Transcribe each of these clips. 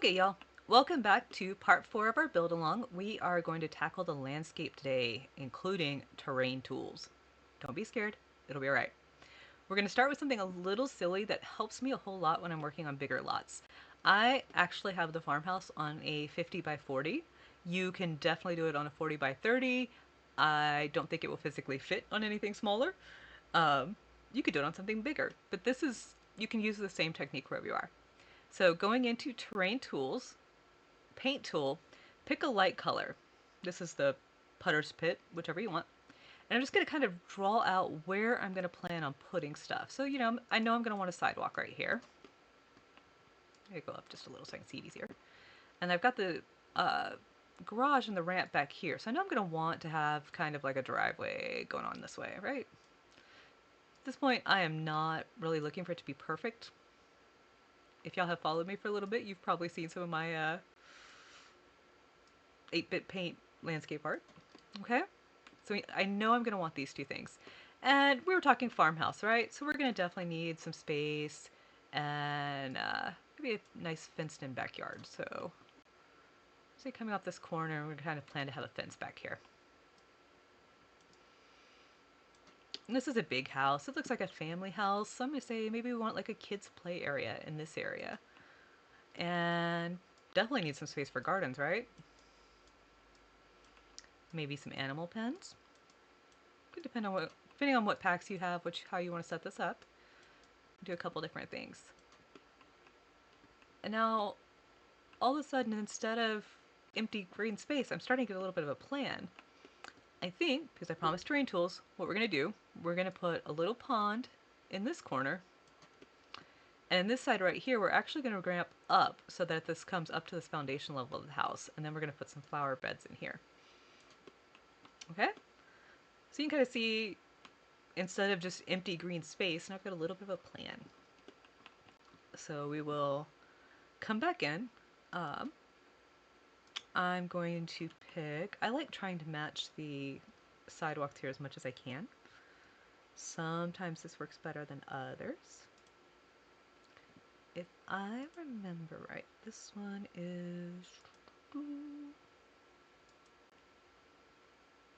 Okay, y'all, welcome back to part 4 of our build along. We are going to tackle the landscape today, including terrain tools. Don't be scared, it'll be alright. We're going to start with something a little silly that helps me a whole lot when I'm working on bigger lots. I actually have the farmhouse on a 50 by 40. You can definitely do it on a 40 by 30. I don't think it will physically fit on anything smaller. Um, you could do it on something bigger, but you can use the same technique wherever you are. So going into terrain tools, paint tool, pick a light color. This is the putter's pit, whichever you want. And I'm just going to kind of draw out where I'm going to plan on putting stuff. So, I know I'm going to want a sidewalk right here. I'm going to go up just a little so I can see it easier. And I've got the uh, garage and the ramp back here. So I know I'm going to want to have kind of like a driveway going on this way, right? At this point, I am not really looking for it to be perfect. If y'all have followed me for a little bit, you've probably seen some of my 8-bit paint landscape art. Okay? So I know I'm going to want these two things. And we were talking farmhouse, right? So we're going to definitely need some space and maybe a nice fenced in backyard. So, say coming off this corner, we're kind of plan to have a fence back here. And this is a big house. It looks like a family house. So I'm going to say maybe we want like a kids' play area in this area. And definitely need some space for gardens, right? Maybe some animal pens. Could depend on depending on what packs you have, how you want to set this up. Do a couple different things. And now, all of a sudden, instead of empty green space, I'm starting to get a little bit of a plan. I think, because I promised terrain tools, what we're going to do, we're going to put a little pond in this corner. And in this side right here, we're actually going to ramp up so that this comes up to this foundation level of the house. And then we're going to put some flower beds in here. Okay? So you can kind of see, instead of just empty green space, now I've got a little bit of a plan. So we will come back in. Um, I'm going to pick, I like trying to match the sidewalks here as much as I can. Sometimes this works better than others. If I remember right, this one is, let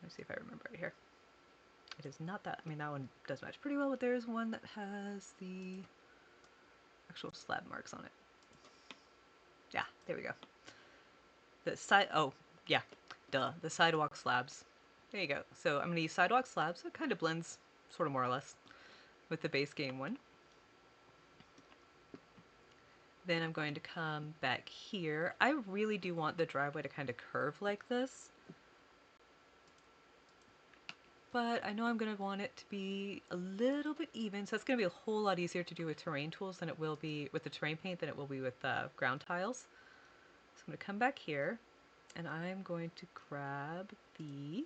me see if I remember right here. It is not that, I mean that one does match pretty well, but there is one that has the actual slab marks on it. Yeah, there we go. The side, oh, yeah, duh, the sidewalk slabs. There you go. So I'm going to use sidewalk slabs. So it kind of blends, sort of more or less, with the base game one. Then I'm going to come back here. I really do want the driveway to kind of curve like this. But I know I'm going to want it to be a little bit even. So it's going to be a whole lot easier to do with terrain tools than it will be with the terrain paint than it will be with ground tiles. So I'm going to come back here and I'm going to grab the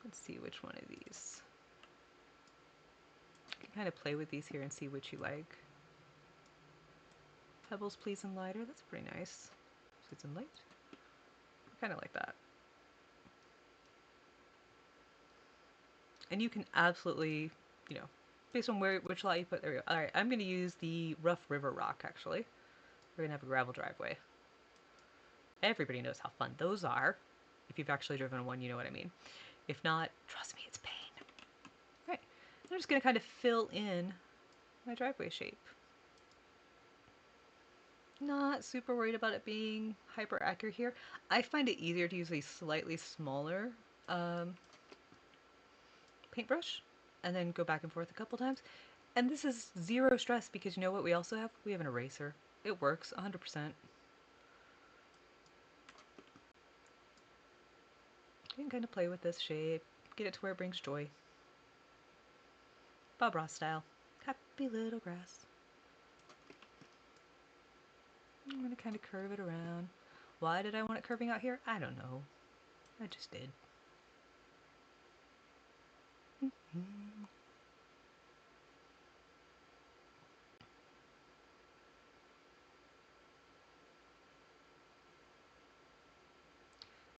let's see which one of these. You can kind of play with these here and see which you like. Pebbles, please, and lighter. That's pretty nice. Sweets and light. I kind of like that. And you can absolutely, based on which lot you put, there we go. All right, I'm going to use the rough river rock, actually. We're going to have a gravel driveway. Everybody knows how fun those are. If you've actually driven one, you know what I mean. If not, trust me, it's pain. All right, I'm just going to kind of fill in my driveway shape. Not super worried about it being hyper accurate here. I find it easier to use a slightly smaller um, paintbrush and then go back and forth a couple times. And this is zero stress because you know what we also have? We have an eraser. It works 100%. You can kind of play with this shape, get it to where it brings joy. Bob Ross style. Happy little grass. I'm going to kind of curve it around. Why did I want it curving out here? I don't know. I just did.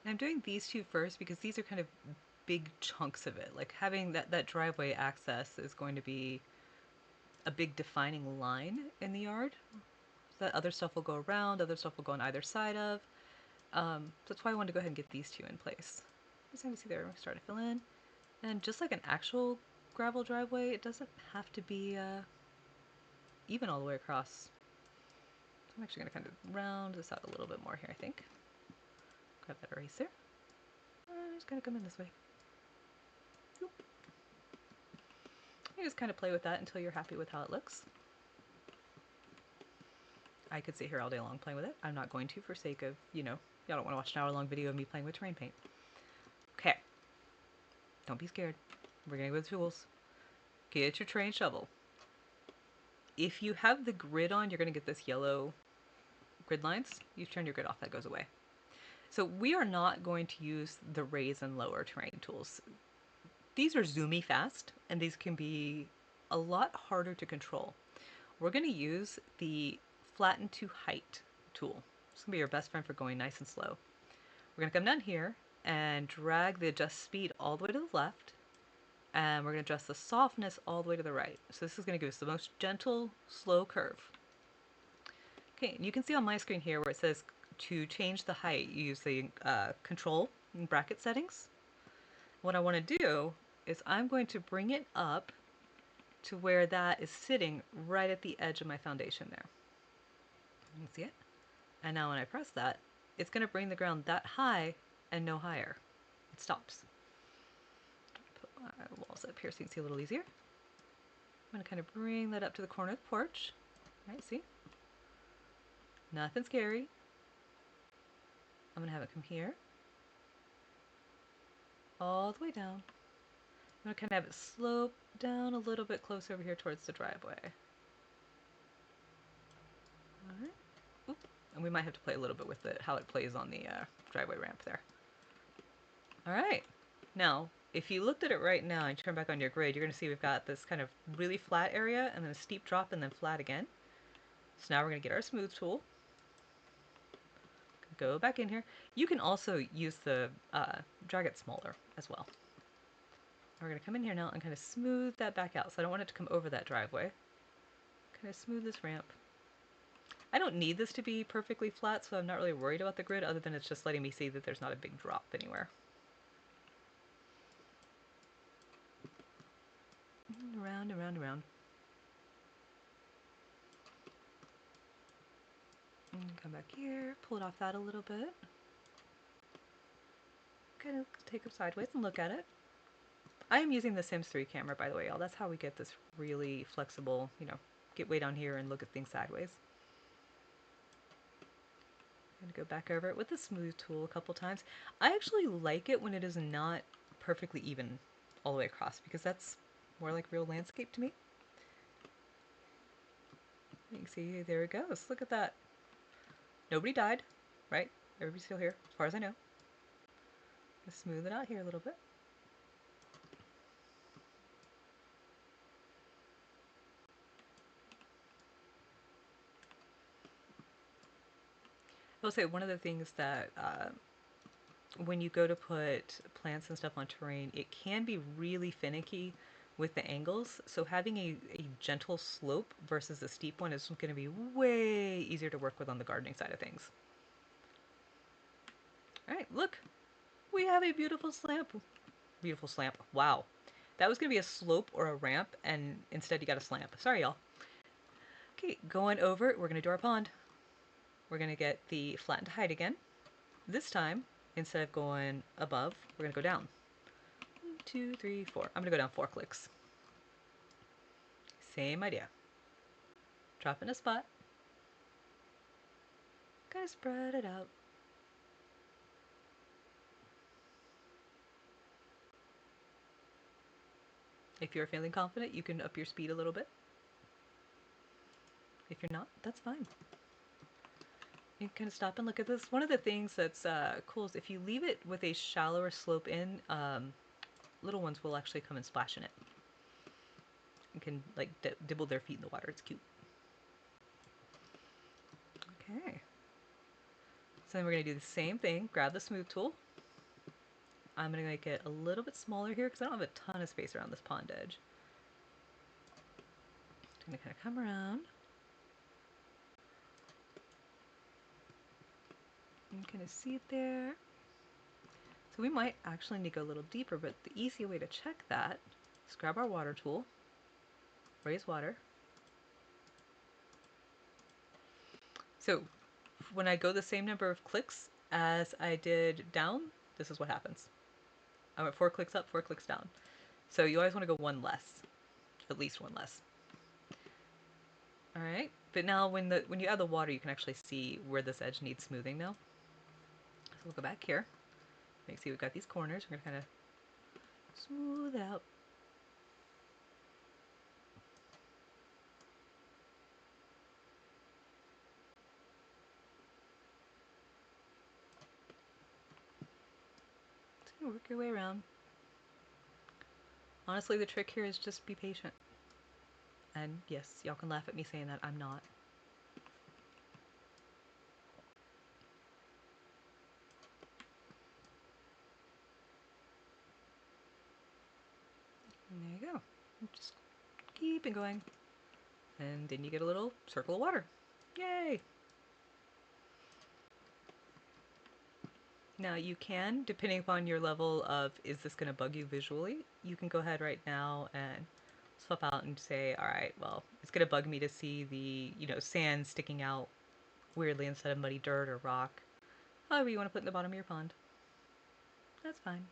I'm doing these two first because these are kind of big chunks of it. Like having that driveway access is going to be a big defining line in the yard. So that other stuff will go around, other stuff will go on either side of. So that's why I wanted to go ahead and get these two in place. As you can see there, we're starting to fill in. And just like an actual gravel driveway, it doesn't have to be even all the way across. So I'm actually going to kind of round this out a little bit more here, I think. Grab that eraser. I'm just going to come in this way. Oop. You just kind of play with that until you're happy with how it looks. I could sit here all day long playing with it. I'm not going to for sake of, y'all don't want to watch an hour-long video of me playing with terrain paint. Okay. Don't be scared. We're going to go with tools. Get your terrain shovel. If you have the grid on, you're going to get this yellow grid lines. You turn your grid off, that goes away. So we are not going to use the raise and lower terrain tools. These are zoomy fast, and these can be a lot harder to control. We're going to use the flatten to height tool. It's going to be your best friend for going nice and slow. We're going to come down here and drag the adjust speed all the way to the left, and we're going to adjust the softness all the way to the right. So this is going to give us the most gentle, slow curve. Okay, and you can see on my screen here where it says to change the height, you use the control and bracket settings. What I want to do is I'm going to bring it up to where that is sitting right at the edge of my foundation there. You can see it? And now when I press that, it's going to bring the ground that high and no higher. It stops. Put my walls up here so you can see a little easier. I'm going to kind of bring that up to the corner of the porch. All right, see? Nothing scary. I'm going to have it come here. All the way down. I'm going to kind of have it slope down a little bit closer over here towards the driveway. All right. Oop. And we might have to play a little bit with it, how it plays on the driveway ramp there. All right. Now, if you looked at it right now and turn back on your grid, you're going to see we've got this kind of really flat area and then a steep drop and then flat again. So now we're going to get our smooth tool. Go back in here. You can also use the drag it smaller as well. We're going to come in here now and kind of smooth that back out. So I don't want it to come over that driveway. Kind of smooth this ramp. I don't need this to be perfectly flat, so I'm not really worried about the grid, other than it's just letting me see that there's not a big drop anywhere. Around and round and round. And come back here, pull it off that a little bit. Kind of take it sideways and look at it. I am using the Sims 3 camera, by the way, y'all. That's how we get this really flexible, get way down here and look at things sideways. I'm going to go back over it with the smooth tool a couple times. I actually like it when it is not perfectly even all the way across, because that's more like real landscape to me. You can see, there it goes. Look at that. Nobody died, right? Everybody's still here, as far as I know. Just smooth it out here a little bit. I will say one of the things that when you go to put plants and stuff on terrain, it can be really finicky with the angles. So having a gentle slope versus a steep one is going to be way easier to work with on the gardening side of things. All right, look, we have a beautiful slamp. Beautiful slamp. Wow. That was going to be a slope or a ramp, and instead you got a slamp. Sorry, y'all. Okay, going over, we're going to do our pond. We're going to get the flatten to height again. This time, instead of going above, we're going to go down. 1, 2, 3, 4. I'm going to go down 4 clicks. Same idea. Drop in a spot. Kind of spread it out. If you're feeling confident, you can up your speed a little bit. If you're not, that's fine. You can kind of stop and look at this. One of the things that's cool is if you leave it with a shallower slope in, little ones will actually come and splash in it. You can like dibble their feet in the water. It's cute. Okay. So then we're going to do the same thing. Grab the smooth tool. I'm going to make it a little bit smaller here because I don't have a ton of space around this pond edge. I'm gonna kind of come around and kind of see it there. So we might actually need to go a little deeper, but the easy way to check that is grab our water tool, raise water. So when I go the same number of clicks as I did down, this is what happens. I went 4 clicks up, 4 clicks down. So you always want to go one less, at least one less. All right, but now when you add the water, you can actually see where this edge needs smoothing now. So we'll go back here. You can see we've got these corners. We're gonna kind of smooth out. So work your way around. Honestly, the trick here is just be patient. And yes, y'all can laugh at me saying that. I'm not. And there you go. Just keep it going. And then you get a little circle of water. Yay! Now you can, depending upon your level of is this going to bug you visually, you can go ahead right now and swap out and say, all right, well, it's going to bug me to see the, sand sticking out weirdly instead of muddy dirt or rock. However you want to put in the bottom of your pond. That's fine.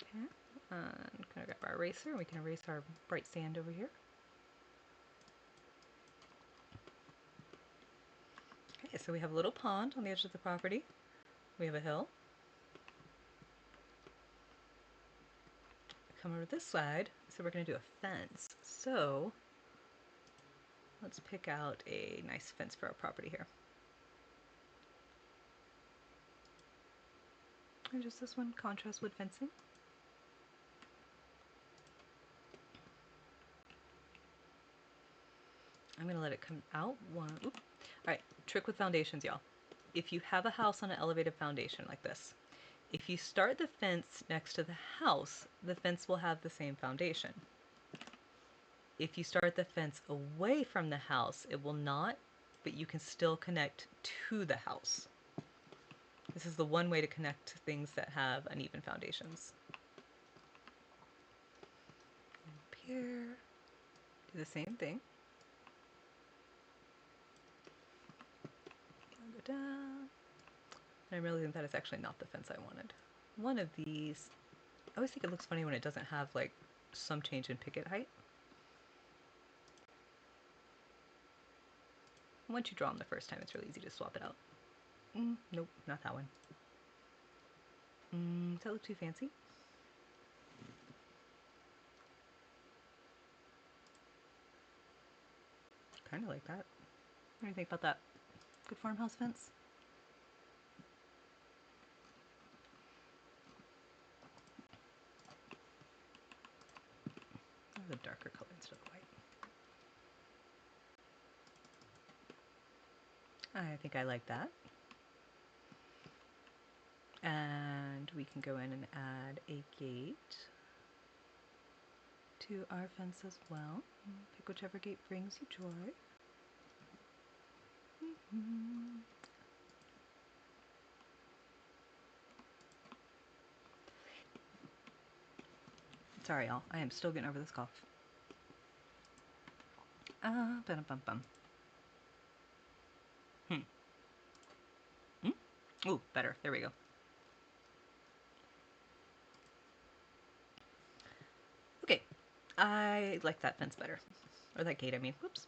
Okay. And kind of grab our eraser and we can erase our bright sand over here. Okay, so we have a little pond on the edge of the property. We have a hill. Come over this side, so we're going to do a fence. So let's pick out a nice fence for our property here. And just this one, contrast wood fencing. I'm going to let it come out one. Oop. All right, trick with foundations, y'all. If you have a house on an elevated foundation like this, if you start the fence next to the house, the fence will have the same foundation. If you start the fence away from the house, it will not, but you can still connect to the house. This is the one way to connect to things that have uneven foundations. Up here, do the same thing. I'll go down. And I'm realizing that is actually not the fence I wanted. One of these, I always think it looks funny when it doesn't have like some change in picket height. Once you draw them the first time, it's really easy to swap it out. Nope, not that one. Does that look too fancy? Kind of like that. What do you think about that? Good farmhouse fence? The darker color instead of white. I think I like that. And we can go in and add a gate to our fence as well. Pick whichever gate brings you joy. Sorry, y'all. I am still getting over this cough. Bum. Ooh, better. There we go. Okay. I like that fence better. Or that gate, I mean. Whoops.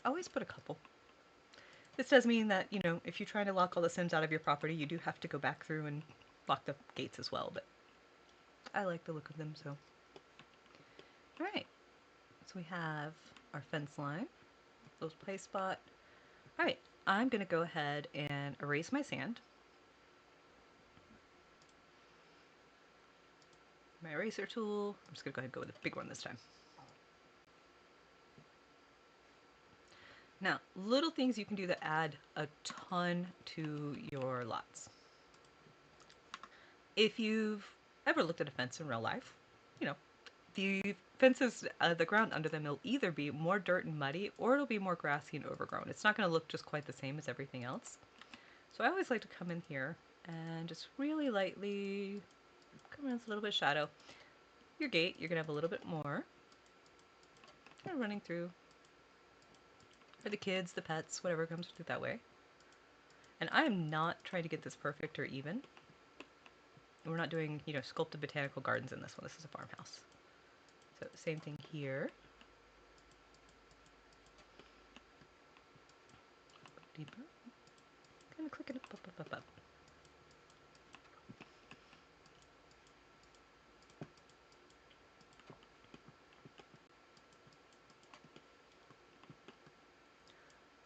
Always put a couple. This does mean that, if you're trying to lock all the Sims out of your property, you do have to go back through and lock the gates as well, but I like the look of them, so. Alright. So we have our fence line, those play spot. Alright, I'm going to go ahead and erase my sand. My eraser tool. I'm just going to go ahead and go with the big one this time. Now, little things you can do that add a ton to your lots. If you've ever looked at a fence in real life, you know, the fences, the ground under them will either be more dirt and muddy or it'll be more grassy and overgrown. It's not going to look just quite the same as everything else. So I always like to come in here and just really lightly come in with a little bit of shadow. Your gate, you're going to have a little bit more kind of running through for the kids, the pets, whatever comes through that way. And I am not trying to get this perfect or even. We're not doing, sculpted botanical gardens in this one. This is a farmhouse. So same thing here. Deeper. Kind of clicking up, up, up, up, up.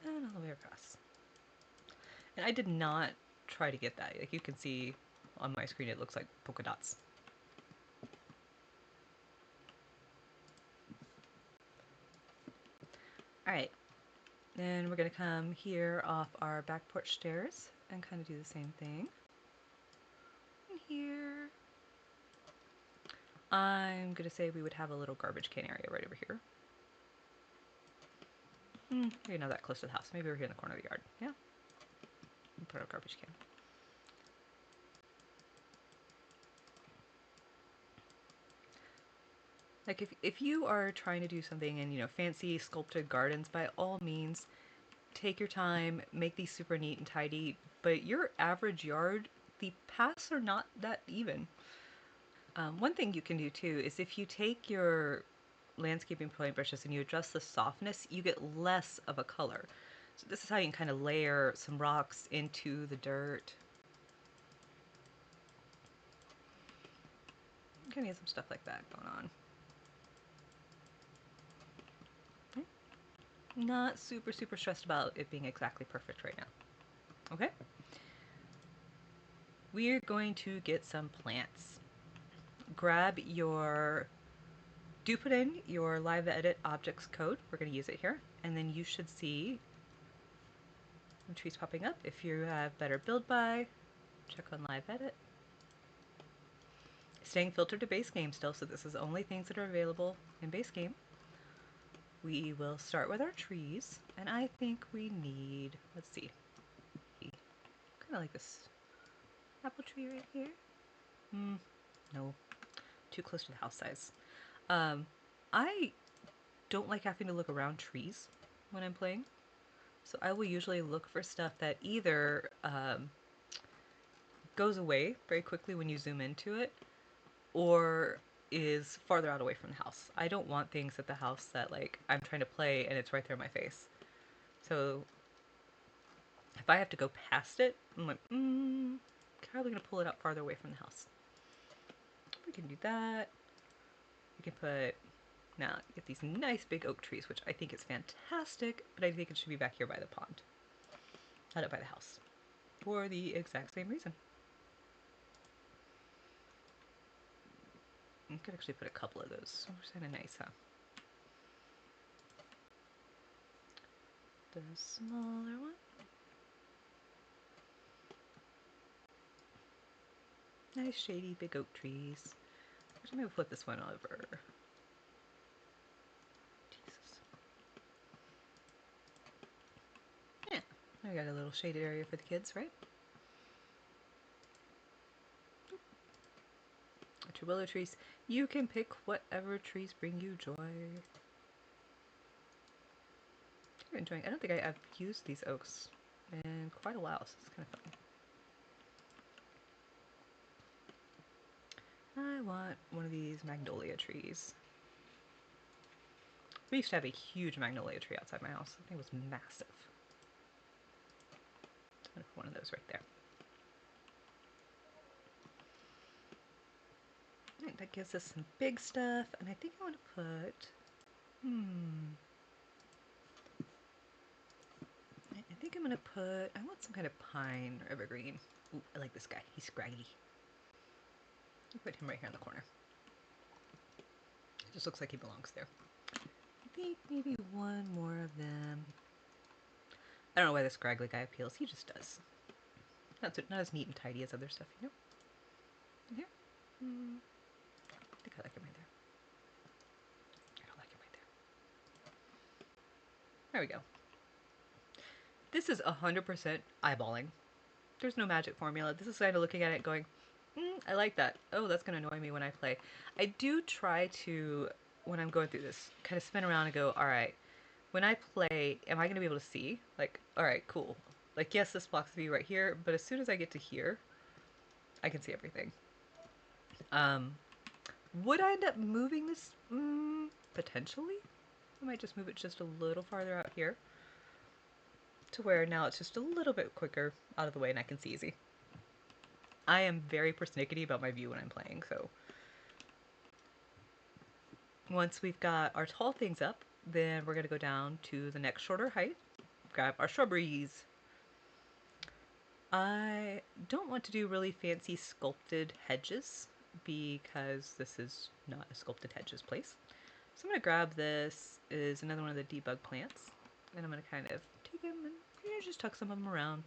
And all the way across. And I did not try to get that. Like you can see on my screen, it looks like polka dots. All right, then we're gonna come here off our back porch stairs and kind of do the same thing. And here, I'm gonna say we would have a little garbage can area right over here. Maybe not that close to the house. Maybe we're here in the corner of the yard. Yeah. We'll put our garbage can. Like if you are trying to do something in, fancy sculpted gardens, by all means, take your time, make these super neat and tidy. But your average yard, the paths are not that even. One thing you can do too is if you take your landscaping paint brushes and you adjust the softness, you get less of a color. So this is how you can kind of layer some rocks into the dirt. You can get some stuff like that going on. Not super, super stressed about it being exactly perfect right now. Okay? We're going to get some plants. Grab your, do put in your live edit objects code. We're going to use it here. And then you should see some trees popping up. If you have better build by, check on live edit. Staying filtered to base game still, so this is only things that are available in base game. We will start with our trees, and I think we need, let's see, kind of like this apple tree right here. No, too close to the house size. I don't like having to look around trees when I'm playing, so I will usually look for stuff that either goes away very quickly when you zoom into it, or is farther out away from the house. I don't want things at the house that like I'm trying to play and it's right there in my face. So if I have to go past it, I'm like, probably gonna pull it out farther away from the house. We can do that. We can put, now get these nice big oak trees, which I think is fantastic, but I think it should be back here by the pond, not up by the house, for the exact same reason. I could actually put a couple of those. It's kind of nice, huh? The smaller one. Nice shady big oak trees. Actually, maybe flip this one over. Jesus. Yeah, I got a little shaded area for the kids, right? Your willow trees. You can pick whatever trees bring you joy. I'm enjoying. I don't think I've used these oaks in quite a while, so it's kind of fun. I want one of these magnolia trees. We used to have a huge magnolia tree outside my house. I think it was massive. I'm gonna put one of those right there. Right, that gives us some big stuff, and I think I want to put. I think I'm gonna put. I want some kind of pine or evergreen. Ooh, I like this guy. He's scraggy. I'll put him right here in the corner. It just looks like he belongs there. I think maybe one more of them. I don't know why this scraggly guy appeals. He just does. Not as neat and tidy as other stuff, you know? In here? I think I like him right there. I don't like him right there. There we go. This is 100% eyeballing. There's no magic formula. This is kind of looking at it going, I like that. Oh, that's going to annoy me when I play. I do try to, when I'm going through this, kind of spin around and go, all right, when I play, am I going to be able to see? Like, all right, cool. Like, yes, this blocks the view right here, but as soon as I get to here, I can see everything. Um, would I end up moving this? Potentially. I might just move it just a little farther out here to where now it's just a little bit quicker out of the way and I can see easy. I am very persnickety about my view when I'm playing, so once we've got our tall things up, then we're going to go down to the next shorter height, grab our shrubberies. I don't want to do really fancy sculpted hedges because this is not a sculpted hedges place. So I'm going to grab this, is another one of the debug plants, and I'm going to kind of take them and just tuck some of them around.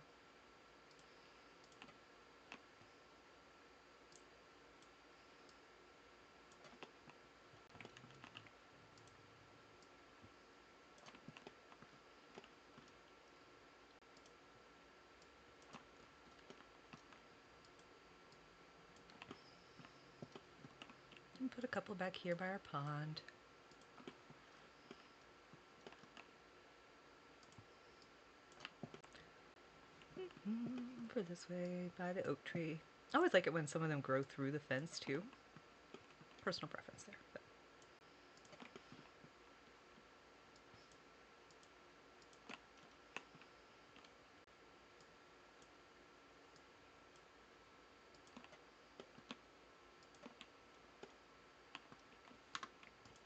And put a couple back here by our pond. For this way by the oak tree. I always like it when some of them grow through the fence too. Personal preference there. But.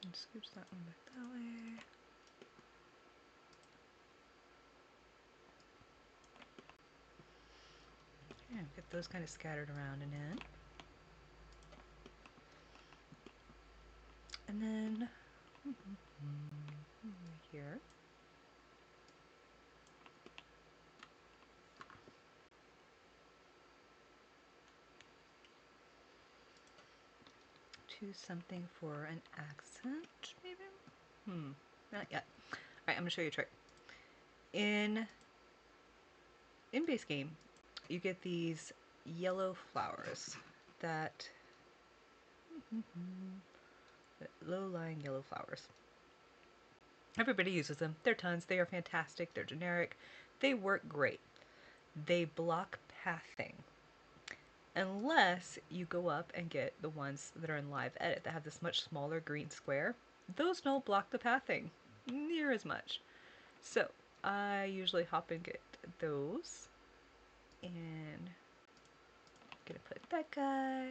And scooch that one back that way. And get those kind of scattered around and in. And then over here. To something for an accent, maybe? Not yet. Alright, I'm gonna show you a trick. In base game, you get these yellow flowers that low-lying yellow flowers. Everybody uses them. They're tons. They are fantastic. They're generic. They work great. They block pathing. Unless you go up and get the ones that are in live edit that have this much smaller green square. Those don't block the pathing near as much. So I usually hop and get those. And I'm gonna put that guy.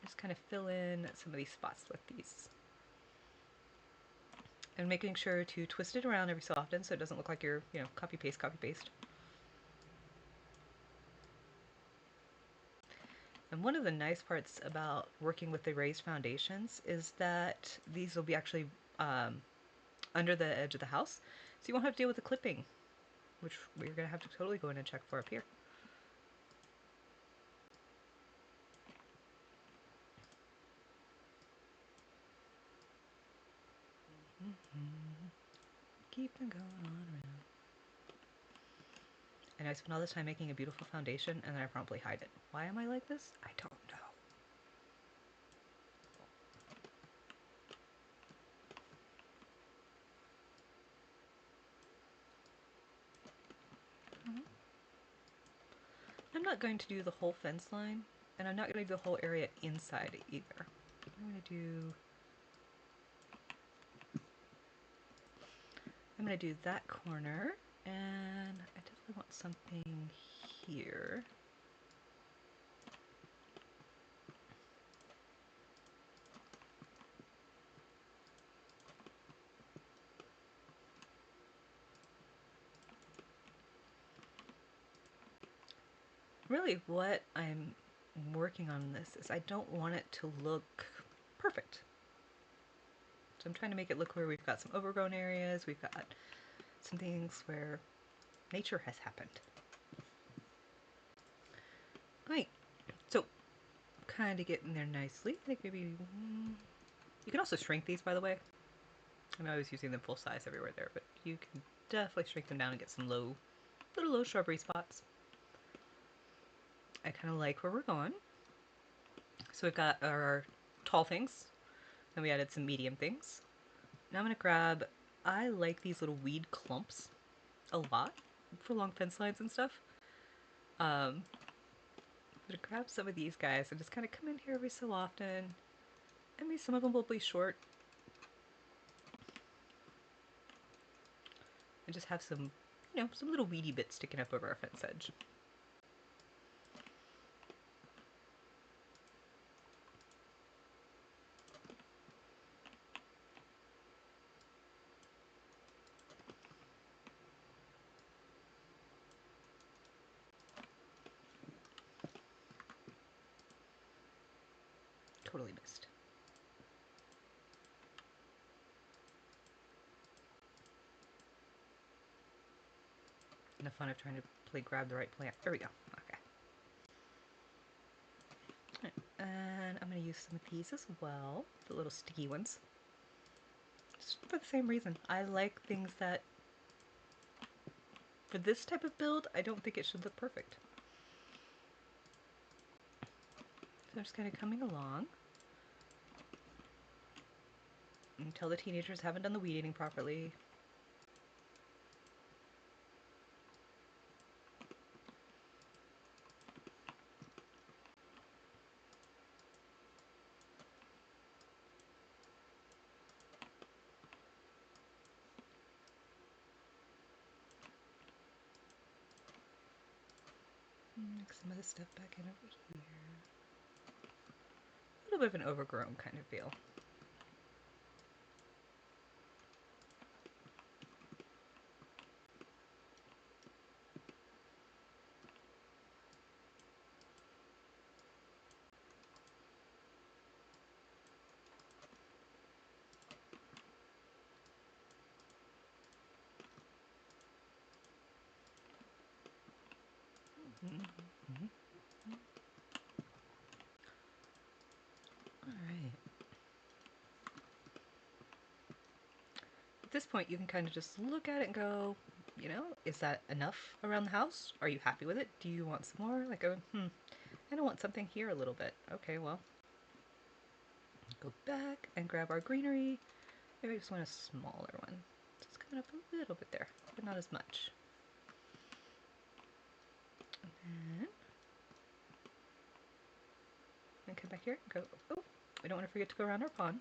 Just kind of fill in some of these spots with these. And making sure to twist it around every so often so it doesn't look like you're, copy paste, copy paste. And one of the nice parts about working with the raised foundations is that these will be actually under the edge of the house. So you won't have to deal with the clipping, which we're going to have to totally go in and check for up here. Keep them going on around. And I spend all this time making a beautiful foundation and then I promptly hide it. Why am I like this? I don't know. I'm not going to do the whole fence line, and I'm not going to do the whole area inside either. I'm going to do that corner, and I definitely want something here. Really what I'm working on this is I don't want it to look perfect. So I'm trying to make it look where we've got some overgrown areas, we've got some things where Nature has happened. Right. So, kind of getting there nicely. I think maybe you can also shrink these, by the way. I know I was using them full size everywhere there, but you can definitely shrink them down and get some little low shrubbery spots. I kind of like where we're going. So we've got our tall things, then we added some medium things. Now I'm gonna grab, I like these little weed clumps a lot for long fence lines and stuff. I'm gonna grab some of these guys and just kind of come in here every so often. I mean, some of them will be short. And just have some, some little weedy bits sticking up over our fence edge. Totally missed. And the fun of trying to grab the right plant. There we go. Okay. Right. And I'm going to use some of these as well, the little sticky ones. Just for the same reason. I like things that, for this type of build, I don't think it should look perfect. So I'm just kind of coming along until the teenagers haven't done the weed eating properly. Mix some of this stuff back in over here. A little bit of an overgrown kind of feel. Mm-hmm. All right. At this point, you can kind of just look at it and go, is that enough around the house? Are you happy with it? Do you want some more? Like, I don't want something here a little bit. Okay, well, go back and grab our greenery. Maybe I just want a smaller one. Just coming up a little bit there, but not as much. And come back here and go, oh, we don't want to forget to go around our pond.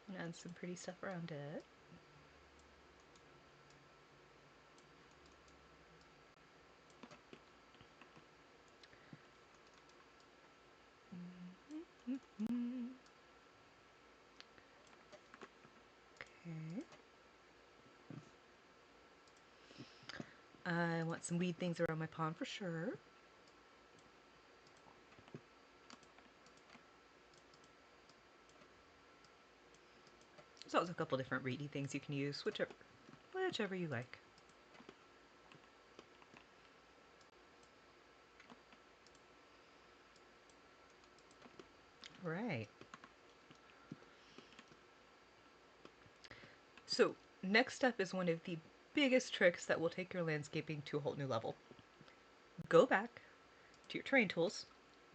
And add some pretty stuff around it. Okay. I want some weed things around my pond for sure. There's also a couple different reedy things you can use, whichever you like. Right. So, next step is one of the biggest tricks that will take your landscaping to a whole new level. Go back to your terrain tools,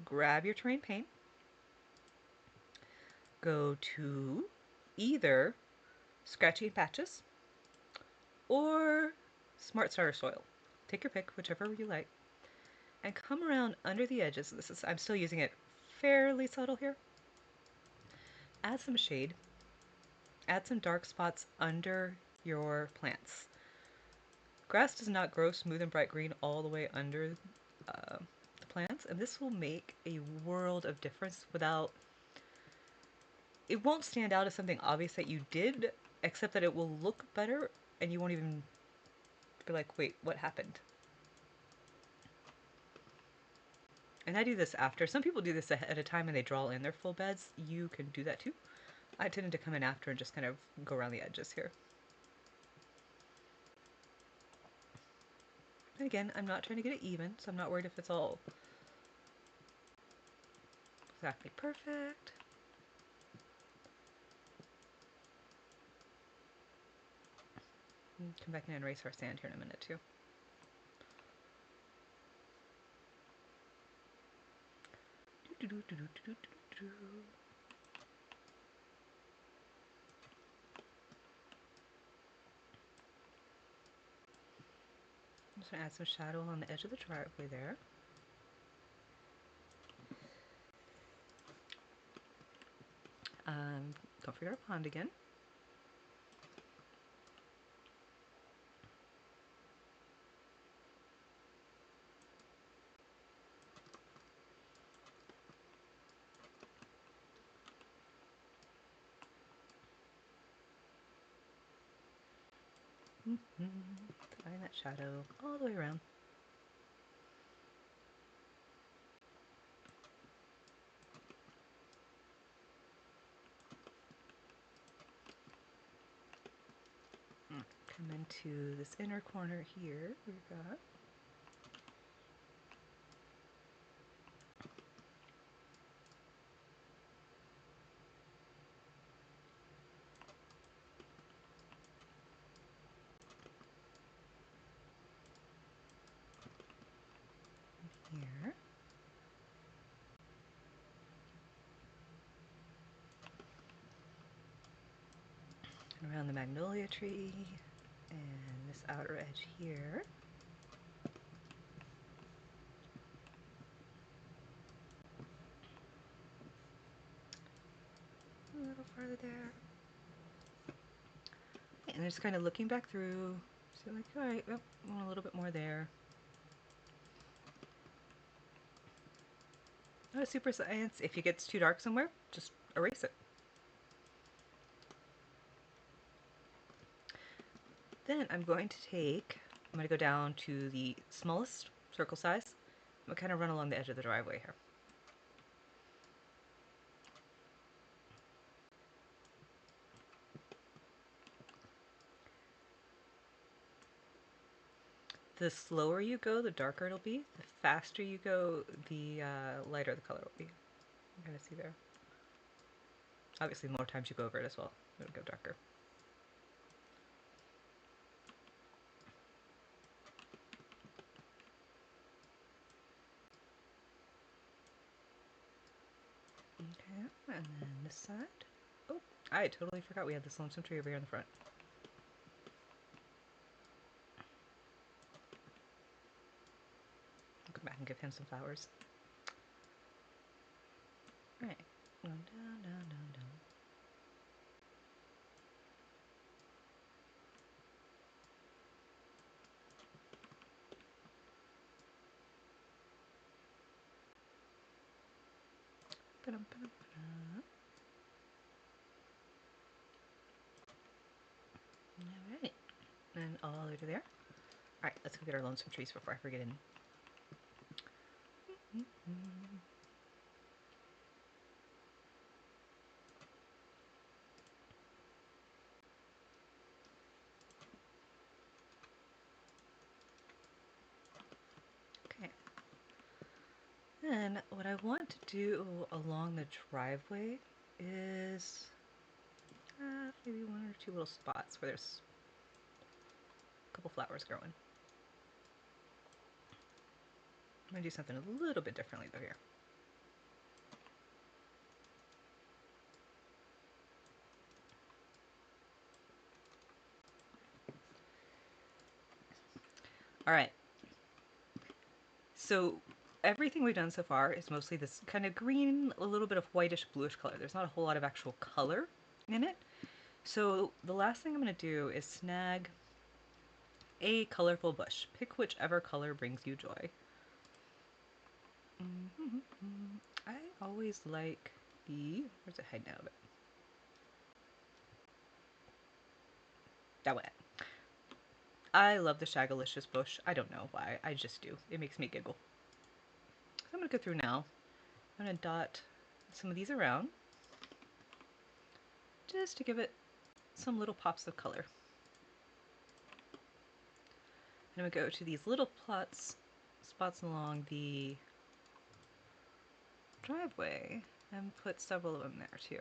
grab your terrain paint, go to either Scratchy and Patches or Smart Starter Soil. Take your pick, whichever you like, and come around under the edges. I'm still using it fairly subtle here. Add some shade. Add some dark spots under your plants. Grass does not grow smooth and bright green all the way under the plants, and this will make a world of difference without... It won't stand out as something obvious that you did, except that it will look better, and you won't even be like, wait, what happened? And I do this after. Some people do this at a time and they draw in their full beds. You can do that too. I tended to come in after and just kind of go around the edges here. And again, I'm not trying to get it even, so I'm not worried if it's all exactly perfect. Come back and erase our sand here in a minute too. I'm just going to add some shadow on the edge of the driveway there. Don't forget our pond again. Find that shadow all the way around. Come into this inner corner here. We've got here. Around the magnolia tree and this outer edge here. A little farther there. And just kind of looking back through, so like, all right, oh, I want a little bit more there. Not a super science. If it gets too dark somewhere, just erase it. Then I'm going to go down to the smallest circle size. I'm going to kind of run along the edge of the driveway here. The slower you go, the darker it'll be. The faster you go, the lighter the color will be. You gotta see there. Obviously, the more times you go over it as well, it'll go darker. Okay, and then this side. Oh, I totally forgot we had this lonesome tree over here in the front. I'll come back and give him some flowers. Alright, going down, down, down, down. Alright, and all the way to there. Alright, let's go get our lonesome trees before I forget any. Okay. Then what I want to do along the driveway is maybe one or two little spots where there's a couple flowers growing. I'm going to do something a little bit differently though here. Alright, so everything we've done so far is mostly this kind of green, a little bit of whitish bluish color. There's not a whole lot of actual color in it. So the last thing I'm going to do is snag a colorful bush. Pick whichever color brings you joy. I always like the... Where's it hiding out of it? That way. I love the Shagalicious bush. I don't know why. I just do. It makes me giggle. So I'm going to go through now. I'm going to dot some of these around just to give it some little pops of color. I'm going to go to these little spots along the driveway and put several of them there too.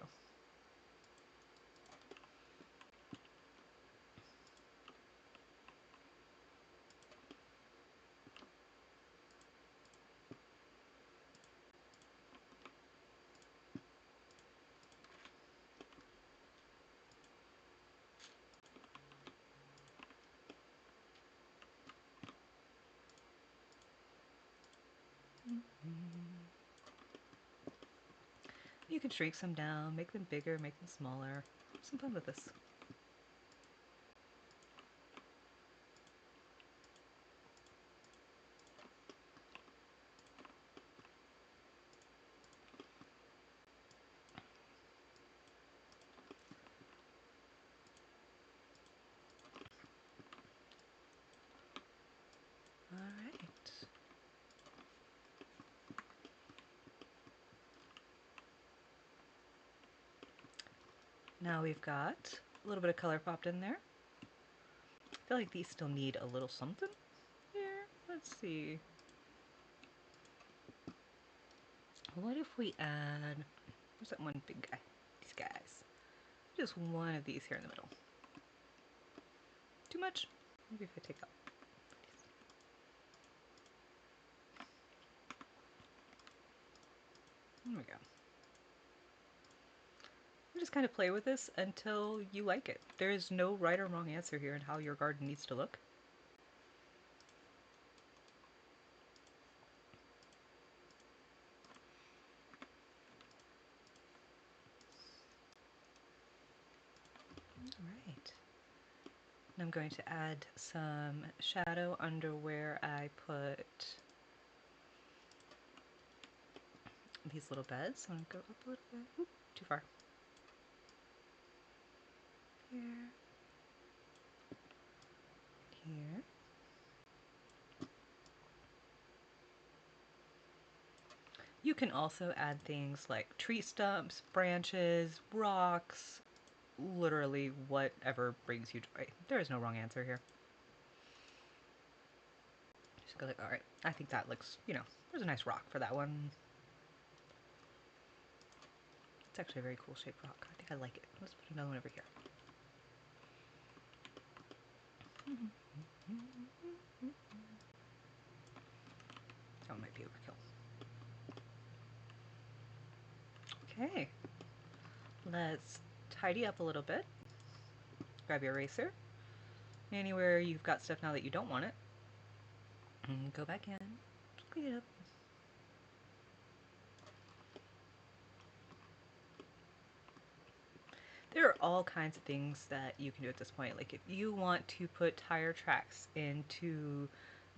You can shrink some down, make them bigger, make them smaller. Have some fun with this. All right. Now we've got a little bit of color popped in there. I feel like these still need a little something here. Let's see. What if we add, where's that one big guy? These guys. Just one of these here in the middle. Too much? Maybe if I take out these. There we go. You just kind of play with this until you like it. There is no right or wrong answer here in how your garden needs to look. All right. And I'm going to add some shadow under where I put these little beds. So I'm going to go up a little bit. Oop, too far. Here. Here. You can also add things like tree stumps, branches, rocks, literally whatever brings you joy. There is no wrong answer here. Just go like, all right, I think that looks, there's a nice rock for that one. It's actually a very cool shaped rock. I think I like it. Let's put another one over here. That one might be overkill. Okay, let's tidy up a little bit. Grab your eraser. Anywhere you've got stuff now that you don't want it, and go back in, clean it up. There are all kinds of things that you can do at this point. Like if you want to put tire tracks into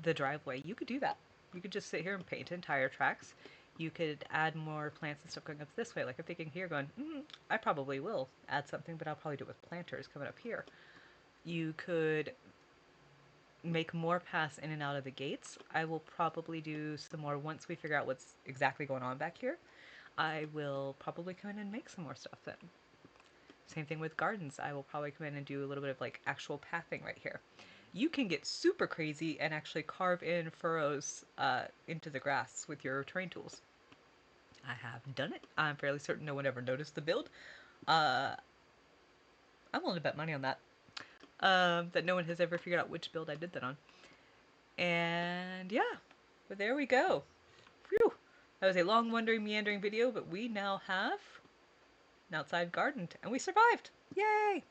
the driveway, you could do that. You could just sit here and paint in tire tracks. You could add more plants and stuff going up this way. Like I'm thinking here going, I probably will add something, but I'll probably do it with planters coming up here. You could make more paths in and out of the gates. I will probably do some more once we figure out what's exactly going on back here. I will probably come in and make some more stuff then. Same thing with gardens. I will probably come in and do a little bit of like actual pathing right here. You can get super crazy and actually carve in furrows into the grass with your terrain tools. I have done it. I'm fairly certain no one ever noticed the build. I'm willing to bet money on that. That no one has ever figured out which build I did that on. And yeah, but there we go. Phew. That was a long, wandering, meandering video, but we now have an outside garden, and we survived. Yay!